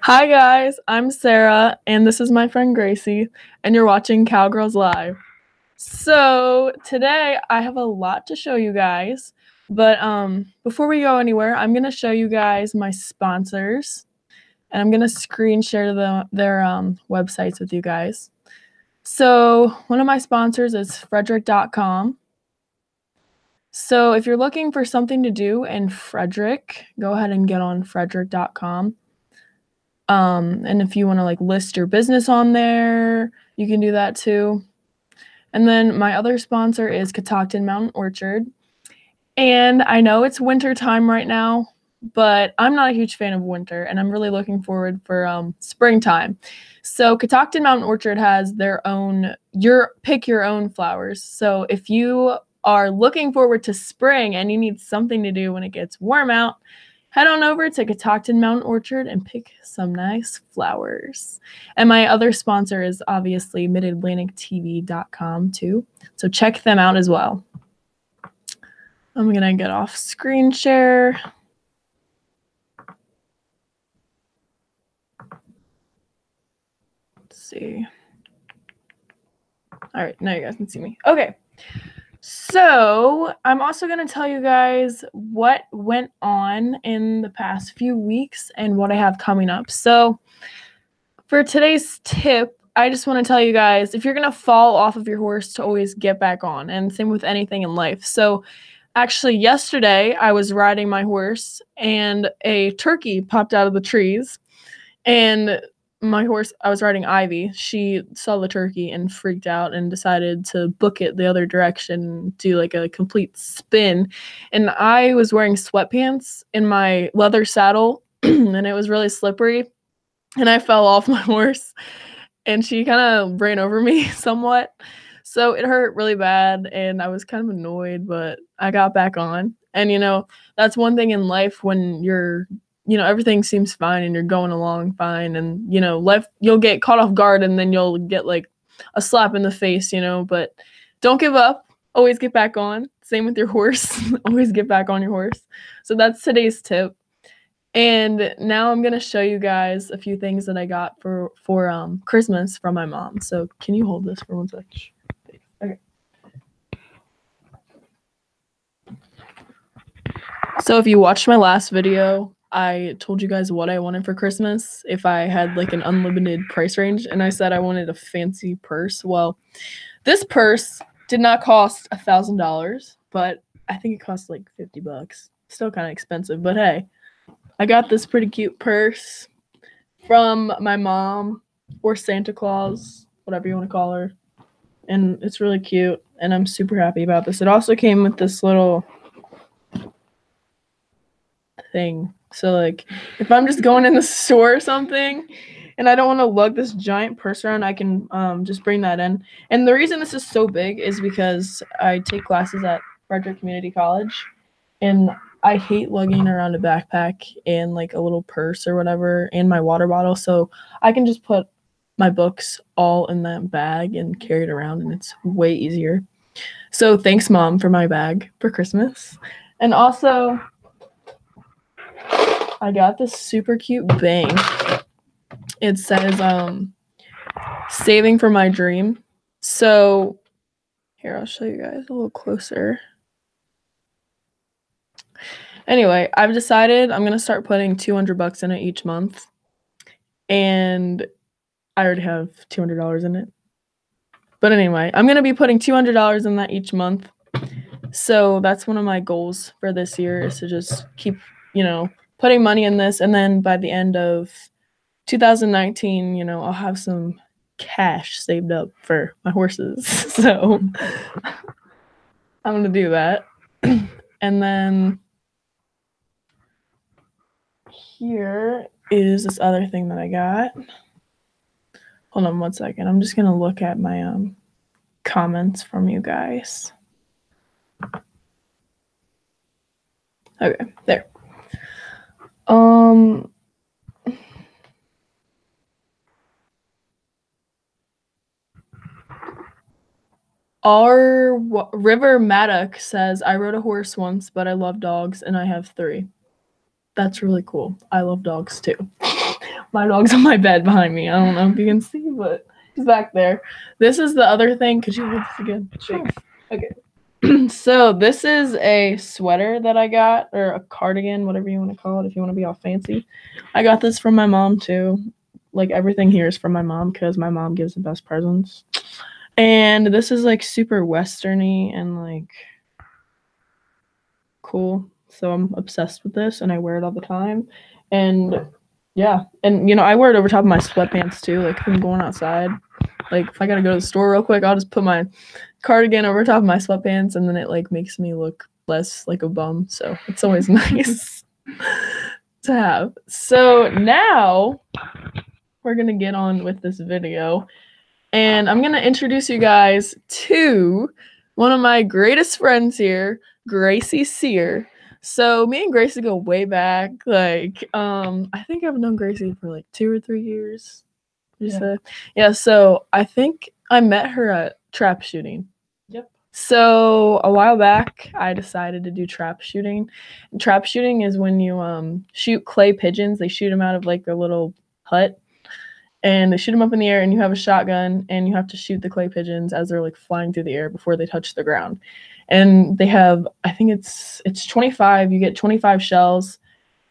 Hi guys, I'm Sarah, and this is my friend Gracie, and you're watching Cowgirls Live. So today I have a lot to show you guys, but before we go anywhere, I'm gonna show you guys my sponsors, and I'm gonna screen share their websites with you guys. So one of my sponsors is Frederick.com. So if you're looking for something to do in Frederick, go ahead and get on Frederick.com. And if you want to like list your business on there, you can do that too. And then my other sponsor is Catoctin Mountain Orchard. And I know it's winter time right now, but I'm not a huge fan of winter, and I'm really looking forward for springtime. So Catoctin Mountain Orchard has their own pick your own flowers. So if you are looking forward to spring and you need something to do when it gets warm out, head on over to Catoctin Mountain Orchard and pick some nice flowers. And my other sponsor is obviously MidAtlanticTV.com too. So check them out as well. I'm going to get off screen share. Let's see. All right, now you guys can see me. Okay. So I'm also going to tell you guys what went on in the past few weeks and what I have coming up. So for today's tip, I just want to tell you guys, if you're going to fall off of your horse, to always get back on, and same with anything in life. So actually yesterday I was riding my horse and a turkey popped out of the trees, and my horse, I was riding Ivy, she saw the turkey and freaked out and decided to book it the other direction, do like a complete spin. And I was wearing sweatpants in my leather saddle and it was really slippery, and I fell off my horse and she kind of ran over me somewhat. So it hurt really bad and I was kind of annoyed, but I got back on. And that's one thing in life when you're everything seems fine and you're going along fine, and life, you'll get caught off guard and then you'll get like a slap in the face, but don't give up, always get back on. Same with your horse. Always get back on your horse. So that's today's tip. And now I'm gonna show you guys a few things that I got for Christmas from my mom. So can you hold this for 1 sec? Okay. So if you watched my last video, I told you guys what I wanted for Christmas, if I had like an unlimited price range, and I said I wanted a fancy purse. Well, this purse did not cost $1,000, but I think it cost like $50. Still kind of expensive, but hey, I got this pretty cute purse from my mom, or Santa Claus, whatever you want to call her, and it's really cute, and I'm super happy about this. It also came with this little thing. So like if I'm just going in the store or something and I don't want to lug this giant purse around, I can just bring that in. And the reason this is so big is because I take classes at Frederick Community College, and I hate lugging around a backpack and like a little purse or whatever and my water bottle. So I can just put my books all in that bag and carry it around, and it's way easier. So thanks, Mom, for my bag for Christmas. And also I got this super cute bang. It says saving for my dream. So here, I'll show you guys a little closer. Anyway, I've decided I'm gonna start putting $200 in it each month, and I already have $200 in it. But anyway, I'm gonna be putting $200 in that each month. So that's one of my goals for this year, is to just keep, putting money in this, and then by the end of 2019, I'll have some cash saved up for my horses. So I'm gonna do that. And then here is this other thing that I got. Hold on 1 second. I'm just gonna look at my comments from you guys. Okay, there. Our River Maddock says, I rode a horse once, but I love dogs, and I have 3. That's really cool. I love dogs, too. My dog's on my bed behind me. I don't know if you can see, but he's back there. This is the other thing. Could you hold this again? Sure. Okay. So this is a sweater that I got, or a cardigan, whatever you want to call it, if you want to be all fancy. I got this from my mom, too. Like, everything here is from my mom, because my mom gives the best presents. And this is, like, super westerny and, like, cool. So I'm obsessed with this, and I wear it all the time. And yeah, and you know, I wear it over top of my sweatpants too. Like if I'm going outside, like if I gotta go to the store real quick, I'll just put my cardigan over top of my sweatpants, and then it like makes me look less like a bum. So it's always nice to have. So now we're gonna get on with this video, and I'm gonna introduce you guys to one of my greatest friends here, Gracie Sear. So me and Gracie go way back. Like, I think I've known Gracie for like 2 or 3 years. Yeah. So I think I met her at trap shooting. Yep. So a while back, I decided to do trap shooting. And trap shooting is when you shoot clay pigeons. They shoot them out of like a little hut, and they shoot them up in the air, and you have a shotgun, and you have to shoot the clay pigeons as they're like flying through the air before they touch the ground. And they have, I think it's 25. You get 25 shells,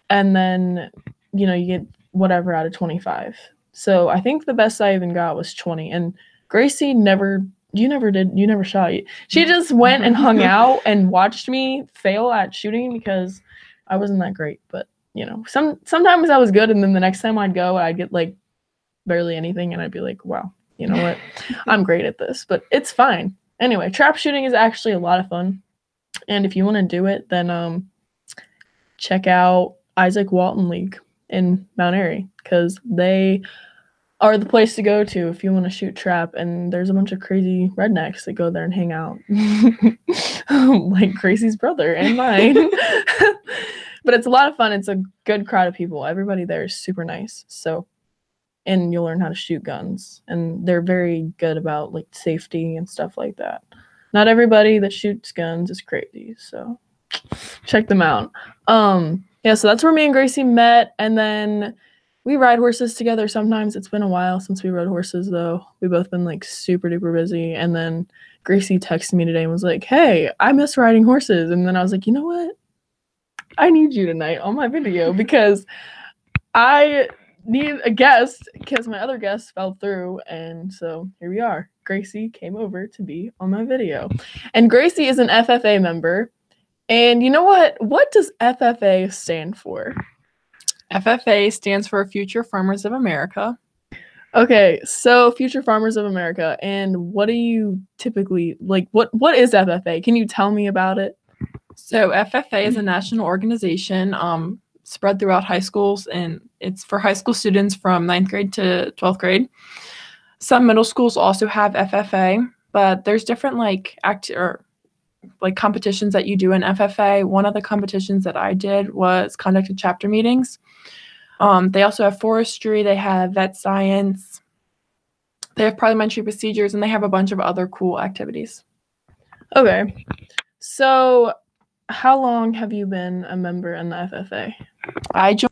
and then you know you get whatever out of 25. So I think the best I even got was 20. And Gracie never shot. She just went and hung out and watched me fail at shooting because I wasn't that great. But you know, sometimes I was good, and then the next time I'd go, I'd get like barely anything, and I'd be like, wow, you know what, I'm great at this. But it's fine. Anyway, trap shooting is actually a lot of fun, and if you want to do it, then check out Isaac Walton League in Mount Airy, because they are the place to go to if you want to shoot trap. And there's a bunch of crazy rednecks that go there and hang out, like Gracie's brother and mine. But it's a lot of fun. It's a good crowd of people. Everybody there is super nice. So, and you'll learn how to shoot guns, and they're very good about like safety and stuff like that. Not everybody that shoots guns is crazy, so check them out. Yeah, so that's where me and Gracie met, and then we ride horses together sometimes. It's been a while since we rode horses, though. We've both been like super duper busy. And then Gracie texted me today and was like, hey, I miss riding horses. And then I was like, you know what, I need you tonight on my video, because I need a guest, because my other guest fell through. And so here we are. Gracie came over to be on my video, and Gracie is an FFA member. And you know what does FFA stand for? FFA stands for Future Farmers of America. Okay, so Future Farmers of America. And what do you typically like? What is FFA? Can you tell me about it? So FFA is a national organization spread throughout high schools, and it's for high school students from 9th grade to 12th grade. Some middle schools also have FFA, but there's different competitions that you do in FFA. One of the competitions that I did was conducted chapter meetings. They also have forestry, they have vet science, they have parliamentary procedures, and they have a bunch of other cool activities. Okay, so how long have you been a member in the FFA? I joined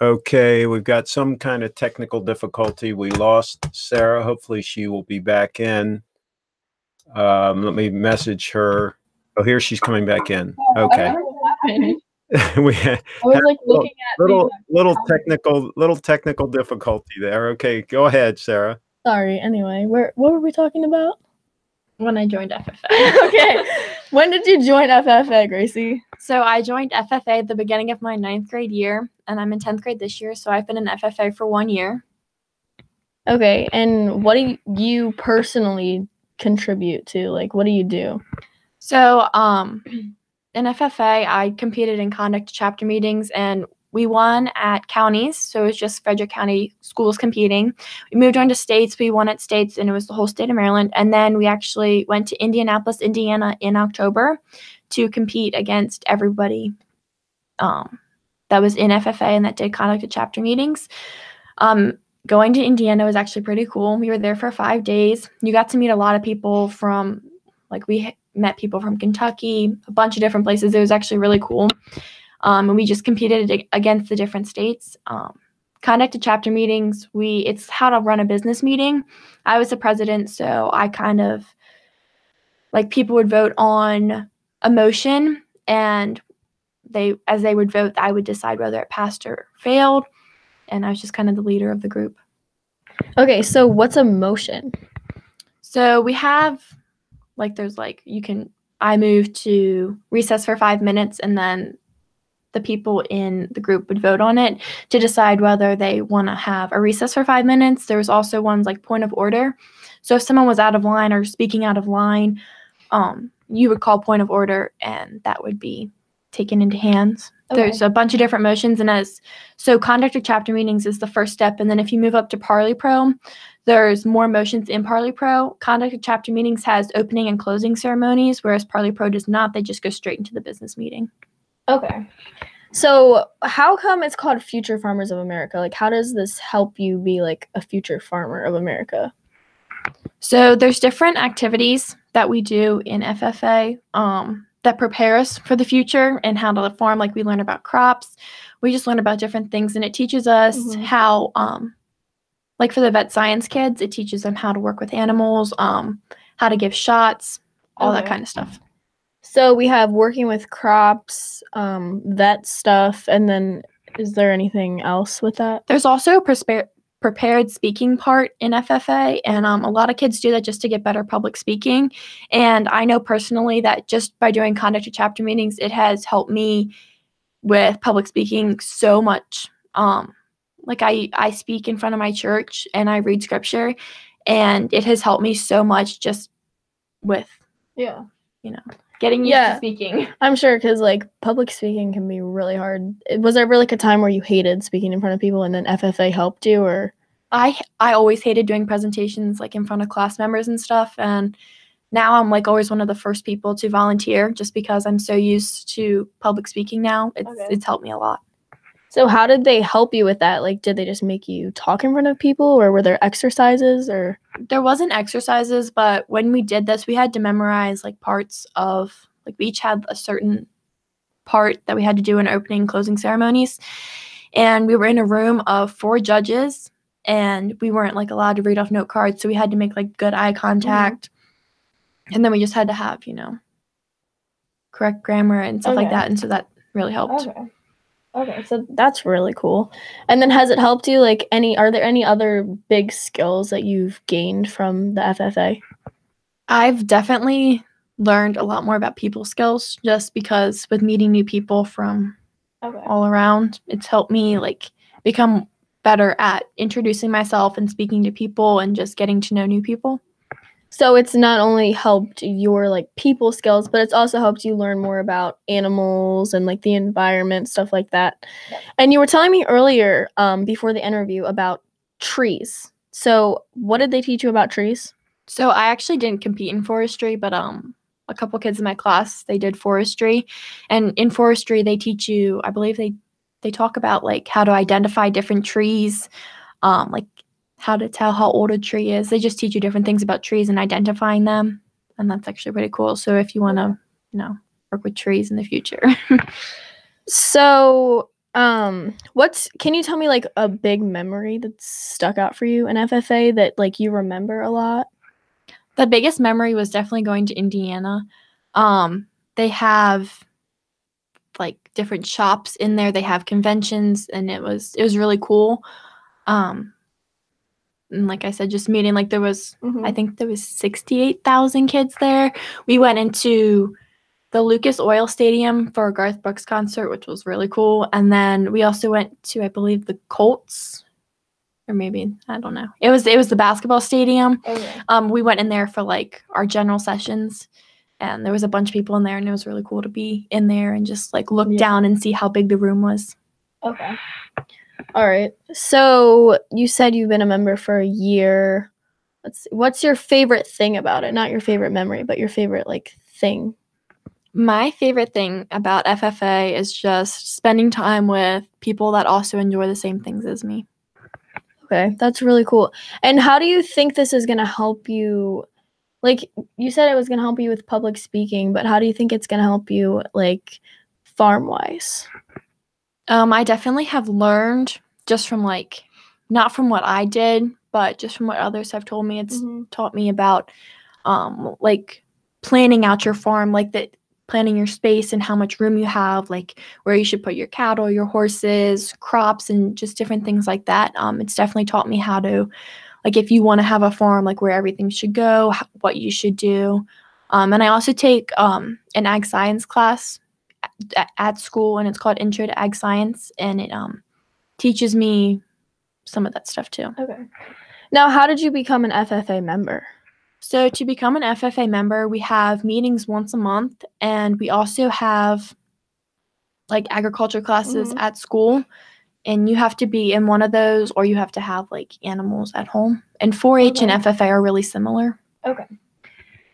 Okay, we've got some kind of technical difficulty. We lost Sarah. Hopefully she will be back in. Let me message her. Oh, here she's coming back in. Okay. We I was like looking at little technical difficulty there. Okay, go ahead, Sarah. Sorry. Anyway, what were we talking about? When I joined FFA. Okay. When did you join FFA, Gracie? So I joined FFA at the beginning of my 9th grade year, and I'm in 10th grade this year, so I've been in FFA for 1 year. Okay, and what do you personally contribute to? Like, what do you do? So in FFA, I competed in conduct chapter meetings, and we won at counties, so it was just Frederick County schools competing. We moved on to states. We won at states, and it was the whole state of Maryland. And then we actually went to Indianapolis, Indiana in October to compete against everybody that was in FFA and that did conduct at chapter meetings. Going to Indiana was actually pretty cool. We were there for 5 days. You got to meet a lot of people from, like, we met people from Kentucky, a bunch of different places. It was actually really cool. And we just competed against the different states. Conducted chapter meetings. It's how to run a business meeting. I was the president, so I kind of, like, people would vote on a motion, and as they would vote, I would decide whether it passed or failed. And I was just kind of the leader of the group. Okay, so what's a motion? So we have, like, I moved to recess for 5 minutes, and then the people in the group would vote on it to decide whether they want to have a recess for 5 minutes. There was also ones like point of order. So if someone was out of line or speaking out of line, you would call point of order, and that would be taken into hands. Okay. There's a bunch of different motions, and so conduct of chapter meetings is the first step, and then if you move up to Parley Pro, there's more motions in Parley Pro. Conduct of chapter meetings has opening and closing ceremonies, whereas Parley Pro does not. They just go straight into the business meeting. Okay. So how come it's called Future Farmers of America? Like, how does this help you be, like, a future farmer of America? So there's different activities that we do in FFA that prepare us for the future and how to farm. Like, we learn about crops. We just learn about different things, and it teaches us how, like, for the vet science kids, it teaches them how to work with animals, how to give shots, all that kind of stuff. So we have working with crops, vet stuff, and then is there anything else with that? There's also prepared speaking part in FFA, and a lot of kids do that just to get better public speaking. And I know personally that just by doing conduct of chapter meetings, it has helped me with public speaking so much. Like, I speak in front of my church and I read scripture, and it has helped me so much just with, getting used to speaking. I'm sure, because, like, public speaking can be really hard. Was there really, like, a time where you hated speaking in front of people and then FFA helped you, or? I always hated doing presentations, like, in front of class members and stuff, and now I'm, like, always one of the first people to volunteer just because I'm so used to public speaking now. It's helped me a lot. So how did they help you with that? Like, did they just make you talk in front of people, or were there exercises, or? There wasn't exercises, but when we did this, we had to memorize, like, parts of, like, we each had a certain part that we had to do in opening and closing ceremonies. And we were in a room of 4 judges, and we weren't, like, allowed to read off note cards, so we had to make, like, good eye contact. And then we just had to have, correct grammar and stuff like that, and so that really helped. Okay, so that's really cool. And then has it helped you, like, are there any other big skills that you've gained from the FFA? I've definitely learned a lot more about people skills just because with meeting new people from all around, it's helped me, like, become better at introducing myself and speaking to people and just getting to know new people. So it's not only helped your, like, people skills, but it's also helped you learn more about animals and, like, the environment, stuff like that. Yep. And you were telling me earlier, before the interview, about trees. So what did they teach you about trees? So I actually didn't compete in forestry, but a couple kids in my class, they did forestry. And in forestry, they teach you, I believe they talk about, like, how to identify different trees, like, how to tell how old a tree is. They just teach you different things about trees and identifying them, and that's actually pretty cool. So if you want to, work with trees in the future. So, can you tell me, like, a big memory that's stuck out for you in FFA that, like, you remember a lot? The biggest memory was definitely going to Indiana. They have, like, different shops in there. They have conventions, and it was really cool. And like I said, just meeting, like, there was, I think there was 68,000 kids there. We went into the Lucas Oil Stadium for a Garth Brooks concert, which was really cool. And then we also went to, I believe, the Colts, or maybe, I don't know. It was the basketball stadium. Okay. We went in there for, like, our general sessions, and there was a bunch of people in there, and it was really cool to be in there and just, like, look down and see how big the room was. Okay. All right. So you said you've been a member for a year. Let's see. What's your favorite thing about it? Not your favorite memory, but your favorite like thing. My favorite thing about FFA is just spending time with people that also enjoy the same things as me. Okay, that's really cool. And how do you think this is going to help you? Like you said it was going to help you with public speaking, but how do you think it's going to help you like farm-wise? I definitely have learned just from like, not from what I did, but just from what others have told me. It's taught me about like planning out your farm, like that, planning your space and how much room you have, like where you should put your cattle, your horses, crops, and just different things like that. It's definitely taught me how to, like, if you want to have a farm, like where everything should go, what you should do. And I also take an ag science class at school, and it's called Intro to Ag Science, and it teaches me some of that stuff too. Okay. Now, how did you become an FFA member? So to become an FFA member, we have meetings once a month, and we also have like agriculture classes at school, and you have to be in one of those, or you have to have like animals at home. And 4-H and FFA are really similar. Okay.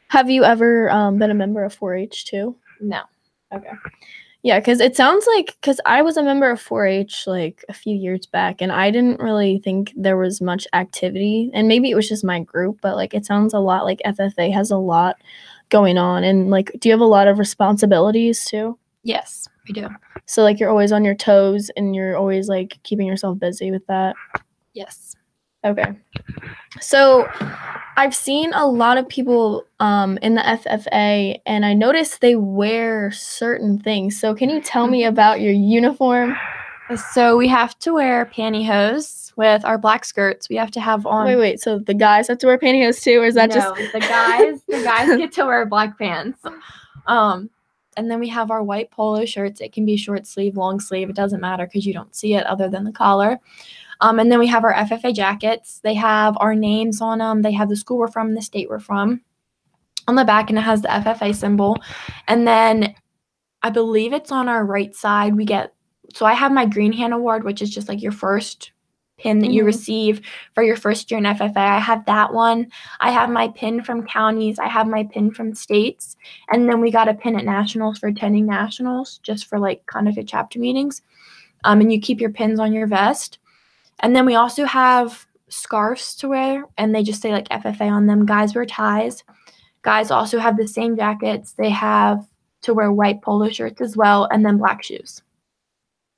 Have you ever been a member of 4-H too? No. Okay. Yeah, because it sounds like, because I was a member of 4-H like a few years back, and I didn't really think there was much activity, and maybe it was just my group, but like it sounds a lot like FFA has a lot going on. And like, do you have a lot of responsibilities too? Yes, we do. So like you're always on your toes and you're always like keeping yourself busy with that? Yes. Okay. So I've seen a lot of people in the FFA, and I noticed they wear certain things. So can you tell me about your uniform? So we have to wear pantyhose with our black skirts. We have to have on. Wait. So the guys have to wear pantyhose too, or is that No, just the guys get to wear black pants. And then we have our white polo shirts. It can be short sleeve, long sleeve. It doesn't matter because you don't see it other than the collar. And then we have our FFA jackets. They have our names on them. They have the school we're from and the state we're from on the back, and it has the FFA symbol. And then I believe it's on our right side. So I have my Green Hand Award, which is just like your first pin that you receive for your first year in FFA. I have that one. I have my pin from counties. I have my pin from states. And then we got a pin at nationals for attending nationals, just for like conduct at chapter meetings. And you keep your pins on your vest. And then we also have scarves to wear, and they just say like FFA on them. Guys wear ties. Guys also have the same jackets. They have to wear white polo shirts as well, and then black shoes.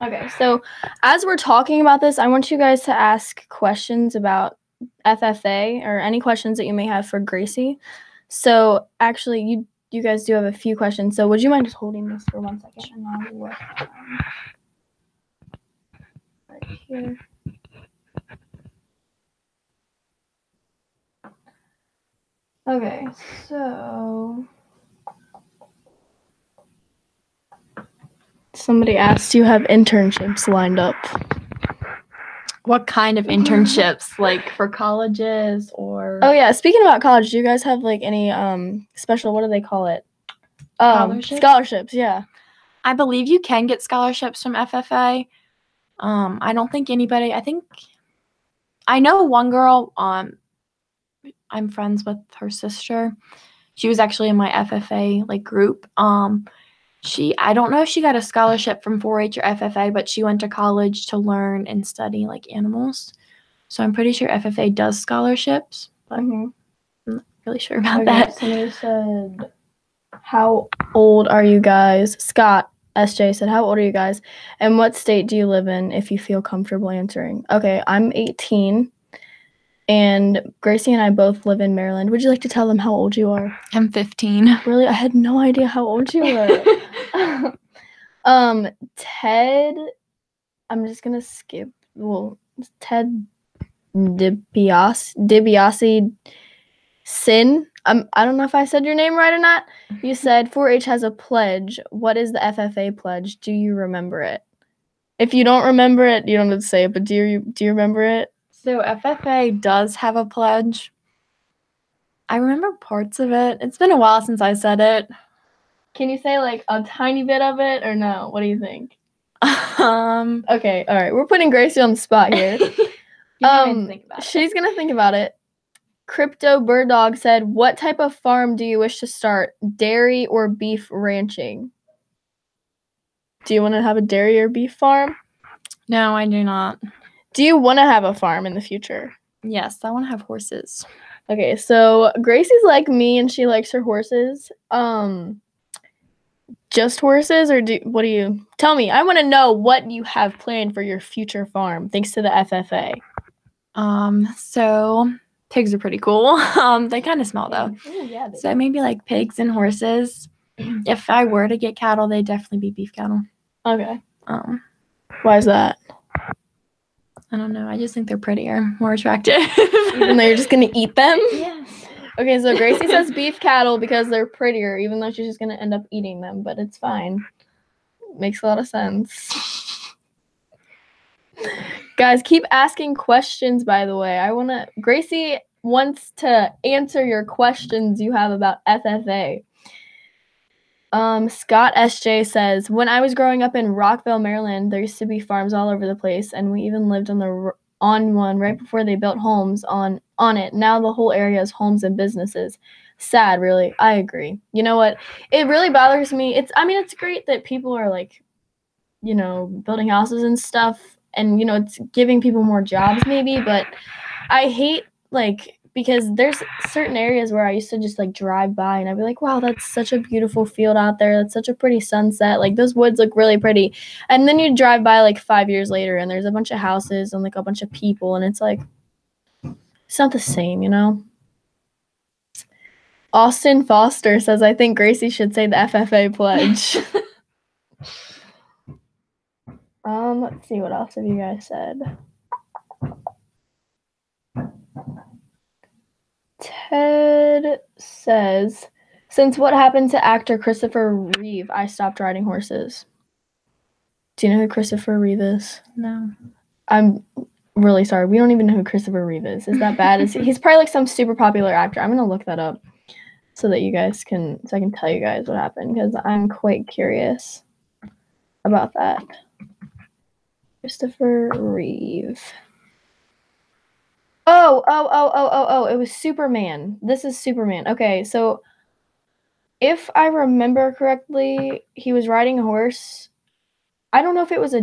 Okay, so as we're talking about this, I want you guys to ask questions about FFA or any questions that you may have for Gracie. So actually, you guys do have a few questions. So would you mind just holding this for 1 second? And I'll look right here. Okay, so somebody asked, do you have internships lined up? What kind of internships? Like for colleges or? Oh yeah, speaking about college, do you guys have like any special, what do they call it? Scholarships, yeah. I believe you can get scholarships from FFA. I don't think anybody, I know one girl, I'm friends with her sister. She was actually in my FFA like group. I don't know if she got a scholarship from 4-H or FFA, but she went to college to learn and study like animals. So I'm pretty sure FFA does scholarships, but I'm not really sure about that. Somebody said, how old are you guys? Scott SJ said, how old are you guys? And what state do you live in, if you feel comfortable answering? Okay, I'm 18. And Gracie and I both live in Maryland. Would you like to tell them how old you are? I'm 15. Really? I had no idea how old you were. Ted, I'm just going to skip. Well, Ted DiBiase Sin. I don't know if I said your name right or not. You said 4-H has a pledge. What is the FFA pledge? Do you remember it? If you don't remember it, you don't have to say it, but do you remember it? So FFA does have a pledge. I remember parts of it. It's been a while since I said it. Can you say like a tiny bit of it or no? What do you think? Okay, all right. We're putting Gracie on the spot here. give me a minute to think about it. She's gonna think about it. Crypto Bird Dog said, "What type of farm do you wish to start? Dairy or beef ranching? Do you want to have a dairy or beef farm? No, I do not. Do you want to have a farm in the future?" Yes, I want to have horses. Okay, so Gracie's like me and she likes her horses. Just horses, or what do you tell me? I want to know what you have planned for your future farm, thanks to the FFA. So pigs are pretty cool. They kind of smell though. Ooh, yeah, So maybe like pigs and horses. If I were to get cattle, they'd definitely be beef cattle. okay. Um, Why is that? I don't know. I just think they're prettier, more attractive. Even though you're just gonna eat them? Yes. Okay, so Gracie says beef cattle because they're prettier, even though she's just gonna end up eating them, but it's fine. Makes a lot of sense. Guys, keep asking questions, by the way. Gracie wants to answer your questions you have about FFA. Scott SJ says, "When I was growing up in Rockville, Maryland, there used to be farms all over the place, and we even lived on one right before they built homes on it. Now the whole area is homes and businesses. Sad, really. I agree. You know what? It really bothers me. It's great that people are like, building houses and stuff, and it's giving people more jobs maybe, but I hate because there's certain areas where I used to just drive by and I'd be like, wow, that's such a beautiful field out there. That's such a pretty sunset. Like those woods look really pretty. And then you drive by 5 years later and there's a bunch of houses and a bunch of people and it's it's not the same, Austin Foster says, "I think Gracie should say the FFA pledge." Let's see, what else have you guys said? Ted says, "Since what happened to actor Christopher Reeve, I stopped riding horses." Do you know who Christopher Reeve is? No. I'm really sorry. We don't even know who Christopher Reeve is. Is that bad? He's probably some super popular actor. I'm going to look that up so that I can tell you guys what happened because I'm quite curious about that. Christopher Reeve. Oh, it was Superman. This is Superman. Okay, so if I remember correctly, he was riding a horse. I don't know if it was I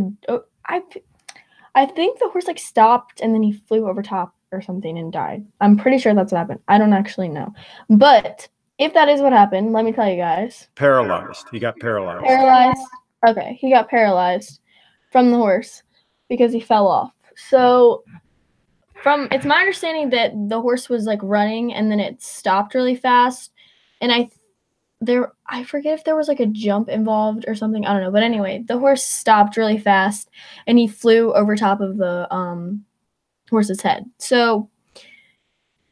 think the horse stopped and then he flew over top or something and died. I'm pretty sure that's what happened. I don't actually know. But if that is what happened, let me tell you guys. Paralyzed. He got paralyzed. Paralyzed. Okay, he got paralyzed from the horse because he fell off. So it's my understanding that the horse was running and then it stopped really fast, and I forget if there was a jump involved or something. I don't know, but anyway, the horse stopped really fast and he flew over top of the horse's head. So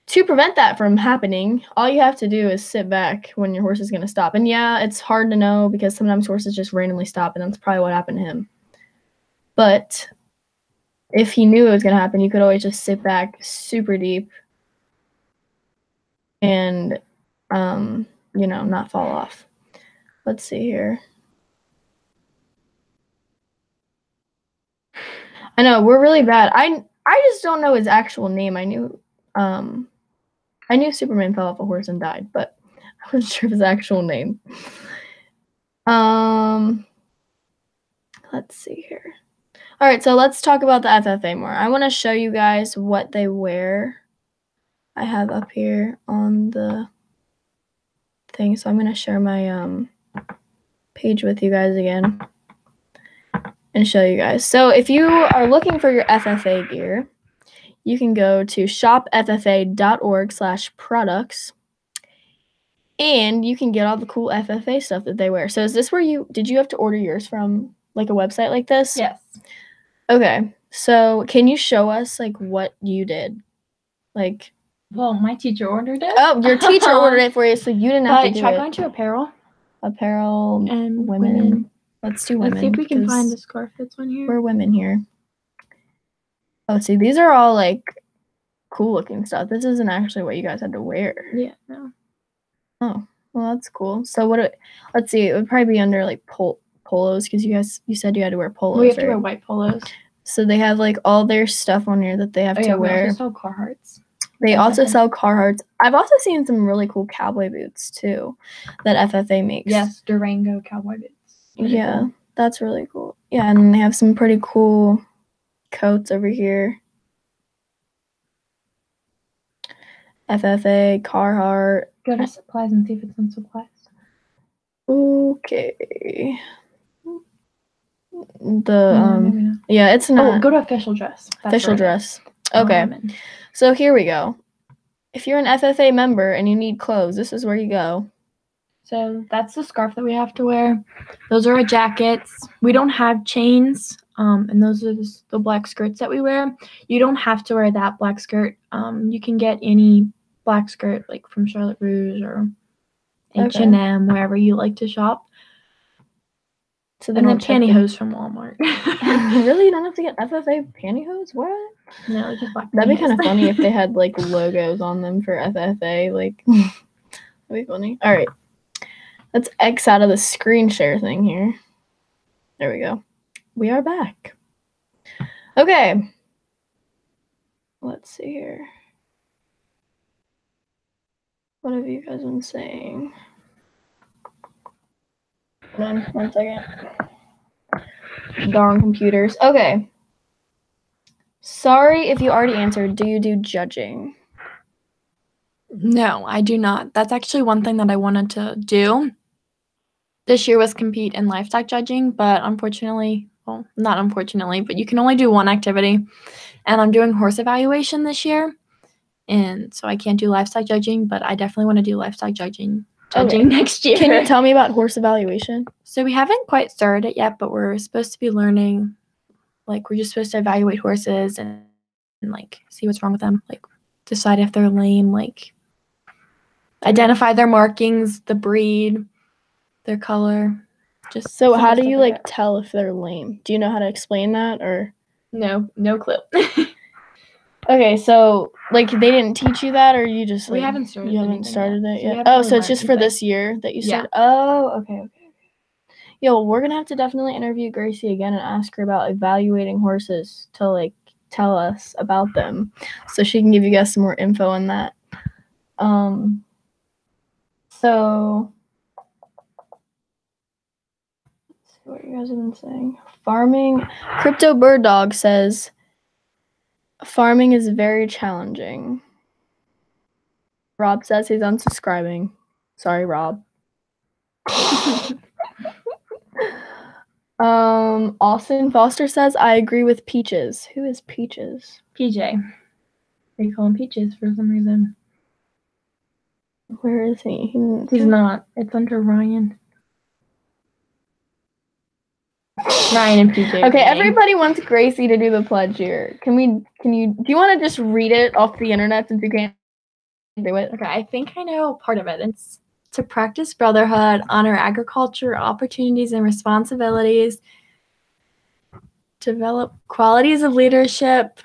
to prevent that from happening, all you have to do is sit back when your horse is going to stop. And yeah, it's hard to know because sometimes horses just randomly stop, and that's probably what happened to him. But if he knew it was going to happen, you could always just sit back super deep and, not fall off. Let's see here. I know, we're really bad. I just don't know his actual name. I knew Superman fell off a horse and died, but I wasn't sure of his actual name. Let's see here. All right, so let's talk about the FFA more. I want to show you guys what they wear. I have up here on the thing, so I'm going to share my page with you guys again and show you guys. So if you are looking for your FFA gear, you can go to shopffa.org/products, and you can get all the cool FFA stuff that they wear. So is this where did you have to order yours from a website like this? Yes. Okay, so can you show us what you did? Well, my teacher ordered it. Oh, your teacher ordered it for you, so you didn't have to do try it. going to apparel. Apparel And women. Let's do women. Let's see if we can find the because scarf that's on here. we're women here. Oh, see, these are all cool looking stuff. This isn't actually what you guys had to wear. Yeah, no. Oh, well, that's cool. So let's see, it would probably be under polos because you said you had to wear polos. We have to wear right? white polos. So they have like all their stuff on here that they have to We wear. also sell Carhartts. They also FFA. sell Carhartts. I've also seen some really cool cowboy boots too that FFA makes. Yes, Durango cowboy boots. Really Yeah, cool. that's really cool. Yeah, and they have some pretty cool coats over here. FFA, Carhartt. Go to supplies and see if it's on supplies. Okay. Maybe not. Yeah, it's not Go to official dress. That's official where it dress. is. Okay. Women. So here we go. If you're an FFA member and you need clothes, this is where you go. So that's the scarf that we have to wear. Those are our jackets. We don't have chains. And those are the black skirts that we wear. You don't have to wear that black skirt. You can get any black skirt like from Charlotte Russe or H&M, wherever you like to shop. So And then pantyhose from Walmart. Really? You don't have to get FFA pantyhose? What? No, just black That'd be pantyhose. kind of funny if they had like logos on them for FFA. Like, that'd be funny. All right. Let's X out of the screen share thing here. There we go. We are back. Okay. Let's see here. What have you guys been saying? Hold on 1 second. Darn computers. Okay. Sorry if you already answered. Do you do judging? No, I do not. That's actually one thing that I wanted to do this year was compete in livestock judging, but unfortunately, well, not unfortunately, but you can only do one activity. And I'm doing horse evaluation this year. And so I can't do livestock judging, but I definitely want to do livestock judging next year. Can you tell me about horse evaluation? So we haven't quite started it yet, but we're supposed to be learning, like we're just supposed to evaluate horses and like see what's wrong with them, like decide if they're lame, like identify their markings, the breed, their color. Just So how simple do stuff you like like tell if they're lame? Do you know how to explain that or? that. No clue. Okay, so like they didn't teach you that, or you just We like, haven't started you haven't anything started yet, it so we yet. haven't Oh, really so it's learned just for anything. this year that you Yeah. started. Oh, okay. Yeah, well, we're gonna have to definitely interview Gracie again and ask her about evaluating horses to like tell us about them, so she can give you guys some more info on that. So let's see what you guys have been saying. Farming. Crypto Bird Dog says farming is very challenging. Rob says he's unsubscribing. Sorry, Rob. Austin Foster says, I agree with Peaches. Who is Peaches? PJ. They call him Peaches for some reason. Where is he? He's not. It's under Ryan. Ryan and PJ. Okay, everybody wants Gracie to do the pledge here. Do you want to just read it off the internet since you can't do it? Okay, I think I know part of it. It's to practice brotherhood, honor agriculture, opportunities and responsibilities, develop qualities of leadership.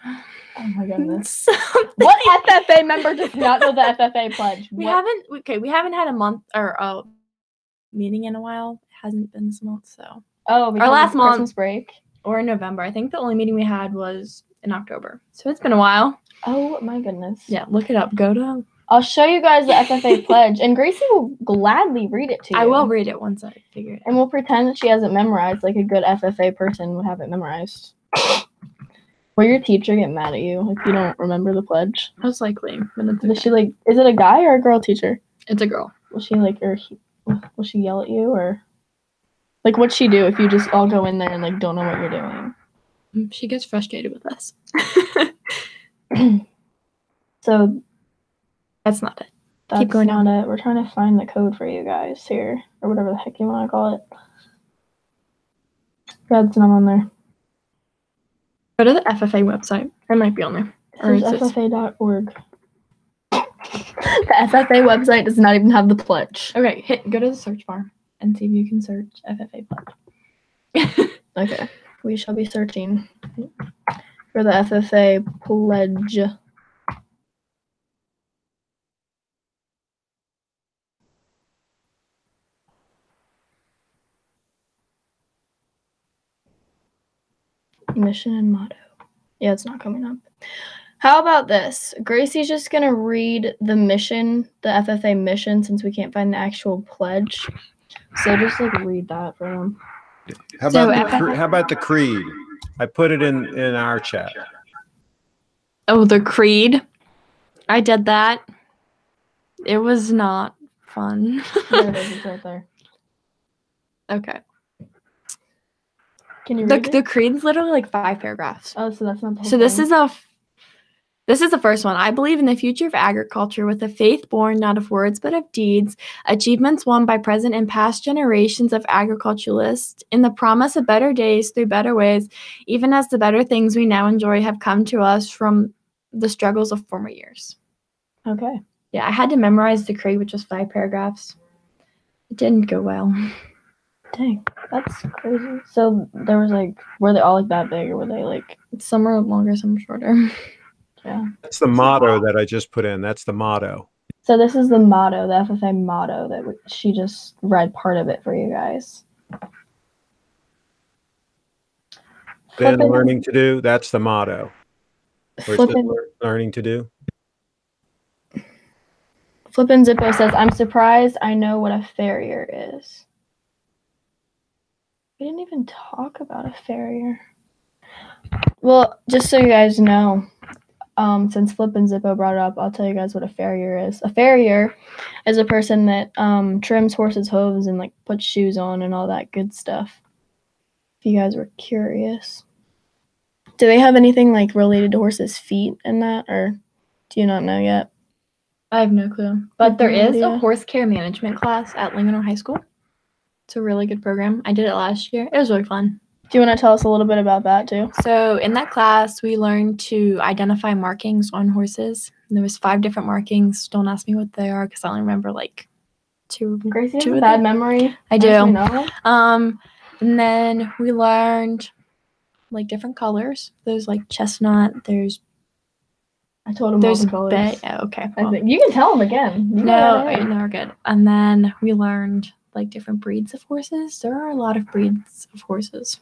Oh my goodness. What FFA member does not know the FFA pledge? We haven't had a month or a meeting in a while. It hasn't been this month, so. Oh, because last of Christmas month. break. Or in November. I think the only meeting we had was in October. So it's been a while. Oh my goodness. Yeah, look it up. I'll show you guys the FFA pledge, and Gracie will gladly read it to you. I will read it once I figure it out. And we'll pretend that she hasn't memorized, like a good FFA person would have it memorized. Will your teacher get mad at you if you don't remember the pledge? Most likely. But it's Does she like? Is it a guy or a girl teacher? It's a girl. Will she like, will she yell at you, or like what'd she do if you just all go in there and like don't know what you're doing? She gets frustrated with us. So that's not it. That's Keep going not it. We're trying to find the code for you guys here, or whatever the heck you want to call it. Yeah, it's not on there. Go to the FFA website. It might be on there. It says FFA.org. The FFA website does not even have the pledge. Okay, go to the search bar and see if you can search FFA pledge. Okay, we shall be searching for the FFA pledge. Mission and motto. Yeah, it's not coming up. How about this? Gracie's just going to read the mission, the FFA mission, since we can't find the actual pledge. So just like read that for them. How about the creed? I put it in our chat. Oh, the creed. I did that. It was not fun. There it is. It's right there. Okay. Can you read The it? creed's literally like 5 paragraphs. Oh, so that's not the whole So this thing. is the first one. I believe in the future of agriculture with a faith born not of words but of deeds, achievements won by present and past generations of agriculturalists, in the promise of better days through better ways, even as the better things we now enjoy have come to us from the struggles of former years. Okay. Yeah, I had to memorize the creed, which was 5 paragraphs. It didn't go well. Dang, that's crazy. So there was like, were they all like that big, or were they like? Some are longer, some are shorter. Yeah. That's the motto that I just put in. That's the motto. So this is the motto, the FFA motto that she just read part of it for you guys. Been Flippin'- learning to do. That's the motto. Or is it Flippin' learning to do? Flippin' Zippo says, "I'm surprised I know what a farrier is." We didn't even talk about a farrier. Well, just so you guys know, since Flippin' Zippo brought it up, I'll tell you guys what a farrier is. A farrier is a person that trims horses' hooves and like puts shoes on and all that good stuff. If you guys were curious. Do they have anything like related to horses' feet in that, or do you not know yet? I have no clue. But there No is idea. a horse care management class at Lincoln High School. It's a really good program. I did it last year. It was really fun. Do you want to tell us a little bit about that too? So in that class, we learned to identify markings on horses. And there was 5 different markings. Don't ask me what they are because I only remember like 2. Gracie has Two a of bad them. memory. I as do. we know. And then we learned like different colors. There's like chestnut. There's I told him all the colors. bay. Oh, okay. I well, think you can tell him again. You no, got it right. no, we're good. And then we learned like different breeds of horses. There are a lot of breeds of horses.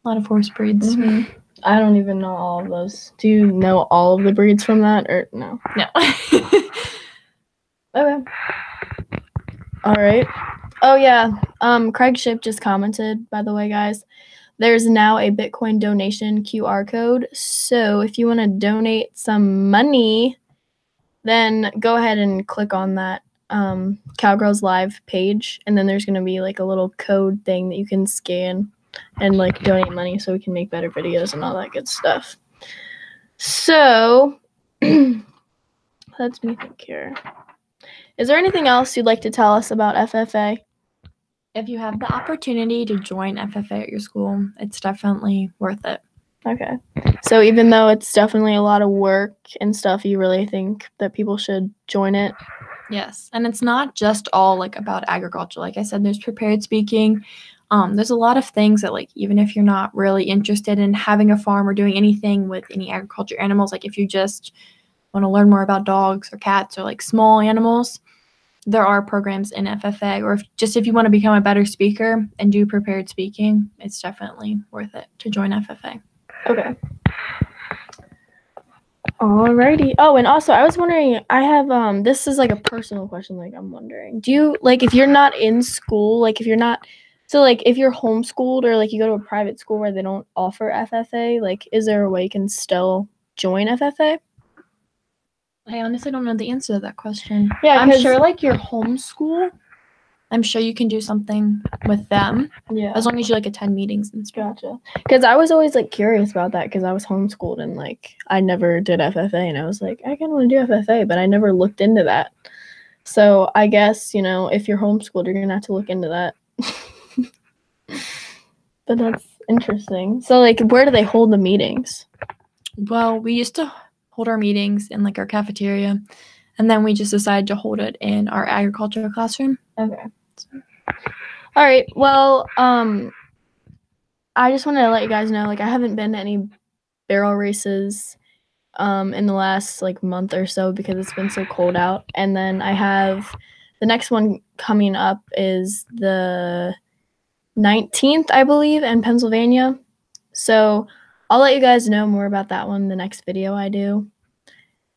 A lot of horse breeds. Mhm. I don't even know all of those. Do you know all of the breeds from that, or no? No. Okay. All right. Oh yeah. CraigShipp just commented, by the way, guys. There's now a Bitcoin donation QR code. So if you want to donate some money, then go ahead and click on that CowGirlsLIVE page, and then there's gonna be like a little code thing that you can scan and like donate money so we can make better videos and all that good stuff. So let's me think here. Is there anything else you'd like to tell us about FFA? If you have the opportunity to join FFA at your school, it's definitely worth it. Okay. So even though it's definitely a lot of work and stuff, you really think that people should join it? Yes. And it's not just all like about agriculture. Like I said, there's prepared speaking. There's a lot of things that like, even if you're not really interested in having a farm or doing anything with any agriculture animals, like if you just want to learn more about dogs or cats or like small animals, there are programs in FFA. Or if you want to become a better speaker and do prepared speaking, it's definitely worth it to join FFA. Okay. Alrighty. Oh, and also I was wondering, I have this is like a personal question, like I'm wondering. Do you like if you're not in school, like if you're not if you're homeschooled or like you go to a private school where they don't offer FFA, like is there a way you can still join FFA? I honestly don't know the answer to that question. Yeah, I'm 'cause- sure like your homeschool, I'm sure you can do something with them Yeah. as long as you like attend meetings and stuff. Gotcha. Because I was always like curious about that because I was homeschooled and like I never did FFA and I was like, I kind of want to do FFA, but I never looked into that. So I guess, if you're homeschooled, you're going to have to look into that. But that's interesting. So like, where do they hold the meetings? Well, we used to hold our meetings in like our cafeteria, and then we just decided to hold it in our agriculture classroom. Okay. All right. Well, I just wanted to let you guys know, like, I haven't been to any barrel races in the last like month or so because it's been so cold out. And then I have the next one coming up is the 19th, I believe, in Pennsylvania. So I'll let you guys know more about that one in the next video I do.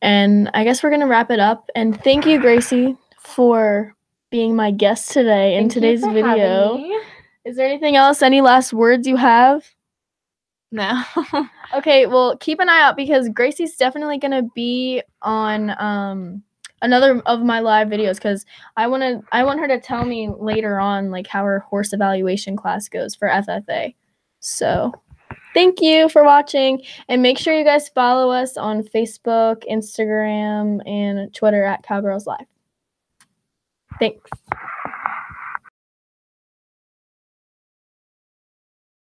And I guess we're going to wrap it up. And thank you, Gracie, for being my guest today in today's video. Is there anything else? Any last words you have? No. Okay, well, keep an eye out because Gracie's definitely going to be on another of my live videos because I want her to tell me later on like how her horse evaluation class goes for FFA. So thank you for watching, and make sure you guys follow us on Facebook, Instagram, and Twitter at CowGirlsLIVE. Thanks.